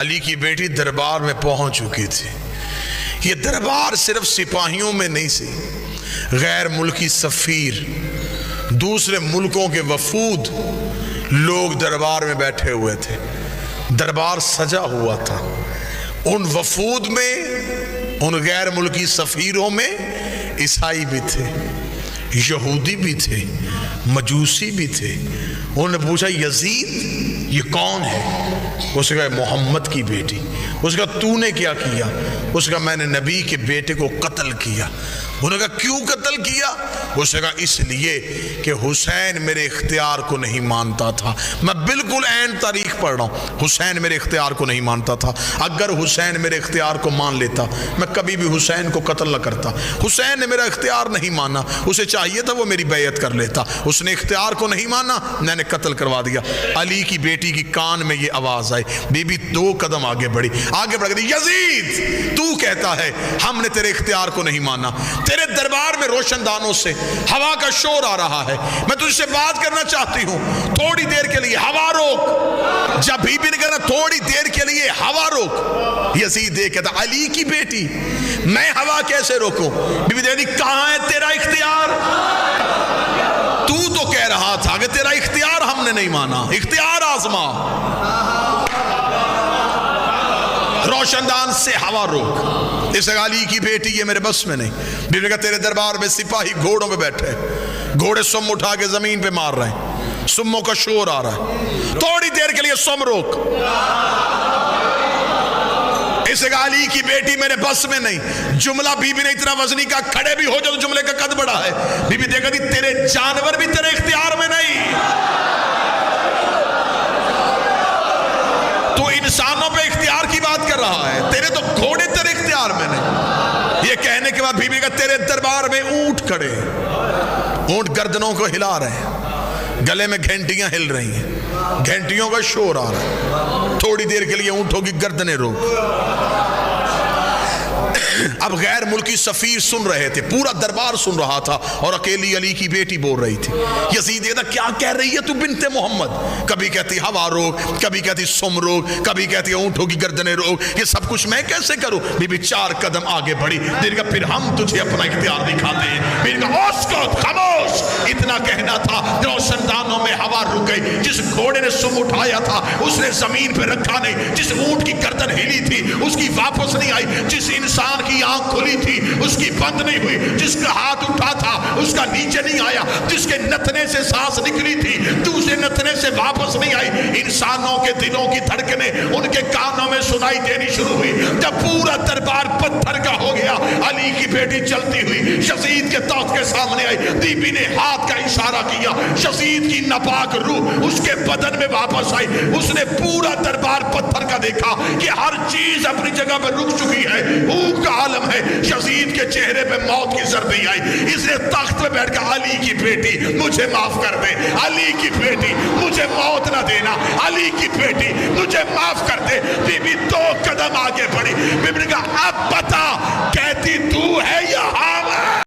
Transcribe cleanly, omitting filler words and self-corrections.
علی کی بیٹی دربار میں پہنچ چکی تھی۔ یہ دربار صرف سپاہیوں میں نہیں سی، غیر ملکی سفیر، دوسرے ملکوں کے وفود لوگ دربار میں بیٹھے ہوئے تھے۔ دربار سجا ہوا تھا۔ ان وفود میں، ان غیر ملکی سفیروں میں عیسائی بھی تھے، یہودی بھی تھے، مجوسی بھی تھے۔ انہوں نے پوچھا یزید یہ کون ہے؟ اس نے کہا محمد کی بیٹی۔ اس نے کہا تو نے کیا کیا؟ اس نے کہا میں نے نبی کے بیٹے کو قتل کیا۔ انہوں نے کہا کیوں قتل کیا؟ اس نے کہا اس لیے کہ حسین میرے اختیار کو نہیں مانتا تھا۔ میں بالکل عین تاریخ پڑھ رہا ہوں۔ حسین میرے اختیار کو نہیں مانتا تھا۔ اگر حسین میرے اختیار کو مان لیتا میں کبھی بھی حسین کو قتل نہ کرتا۔ حسین نے میرا اختیار نہیں مانا، اسے چاہیے تھا وہ میری بیعت کر لیتا، اس نے اختیار کو نہیں مانا، میں نے قتل کروا دیا۔ علی کی بیٹی کی کان میں یہ آواز آئی، بی بی 2 قدم آگے بڑھی، آگے بڑھ گئی، یزید تو کہتا ہے ہم نے تیرے اختیار کو نہیں مانا، تیرے دربار میں روشن دانوں سے ہوا کا شور آ رہا ہے، میں تجھ سے بات کرنا چاہتی ہوں، تھوڑی دیر کے لیے ہوا روک۔ جب بی بی نے کہا تھوڑی دیر کے لیے ہوا روک، یزید یہ کہتا علی کی بیٹی میں ہوا کیسے روکوں؟ بی بی دیکھتی کہاں ہے تیرا اختیار؟ تو کہہ رہا تھا کہ تیرا اختیار ہم نے نہیں مانا، اختیار آزما۔ روشن دان سے ہوا روک۔ اس علی کی بیٹی یہ میرے بس میں نہیں۔ بی بی نے کہا تیرے دربار میں سپاہی گھوڑوں پہ بیٹھے، گھوڑے سم اٹھا کے زمین پہ مار رہے ہیں، سموں کا شور آ رہا ہے، تھوڑی دیر کے لیے سم روک۔ اس علی کی بیٹی میرے بس میں نہیں۔ جملہ بی بی نے اتنا وزنی کا، کھڑے بھی ہو جاؤ تو جملے کا قد بڑا ہے۔ بی بی دیکھا تھی تیرے جانور بھی تیرے اختیار میں نہیں، تو انسانوں پہ اختیار کی بات کر رہا ہے، تیرے تو گھوڑے تیرے اختیار میں نہیں۔ یہ کہنے کے بعد بی بی کا تیرے دربار میں اونٹ کھڑے، اونٹ گردنوں کو ہلا رہے ہیں، گلے میں گھنٹیاں ہل رہی ہیں، گھنٹیوں کا شور آ رہا ہے، تھوڑی دیر کے لیے اونٹوں کی گردنیں روک۔ اب غیر ملکی سفیر سن رہے تھے، پورا دربار سن رہا تھا، اور اکیلی علی کی بیٹی بول رہی تھی۔ یزید کہتا کیا کہہ رہی ہے تو بنت محمد؟ کبھی کہتی ہوا روک، کبھی کہتی سم روک، کبھی کہتی اونٹوں کی گردنیں روک، یہ سب کچھ میں کیسے کروں؟ بی بی 4 قدم آگے بڑھی، دیر کا پھر ہم تجھے اپنا اختیار دکھاتے ہیں۔ بی بی کہا اسکت، خاموش۔ اتنا کہنا تھا، روشن دانوں میں ہوا رک گئی۔ جس گھوڑے نے سم اٹھایا تھا اس نے زمین پہ رکھا نہیں، جس اونٹ کی گردن ہلی تھی اس کی واپس نہیں آئی، جس انسان کی آنکھ کھلی تھی اس کی بند نہیں ہوئی، جس کا ہاتھ اٹھا تھا اس کا نیچے نہیں آیا، جس کے نتنے سے سانس نکلی تھی دوسرے نتنے سے واپس نہیں آئی۔ انسانوں کے دلوں کی دھڑکنیں ان کے کانوں میں سنائی دینی شروع ہوئی۔ جب پورا دربار پتھر کا ہو گیا، علی کی بیٹی چلتی ہوئی یزید کے تخت کے سامنے آئی، بی بی نے ہاتھ کا اشارہ کیا، یزید کی ناپاک روح اس کے بدن میں واپس آئی۔ اس نے پورا دربار پتھر کا دیکھا کہ ہر چیز اپنی جگہ پر رک چکی ہے، بھوک کا عالم ہے۔ یزید کے چہرے پہ موت کی زردی آئی، اس نے تخت پہ بیٹھ کر علی کی بیٹی مجھے معاف کر دے، علی کی بیٹی مجھے موت نہ دینا، علی کی بیٹی مجھے معاف کر دے۔ بی بی 2 قدم آگے بڑھی، بی بی نے کہا اب بتا کہتی تو ہے یا ہم ہے؟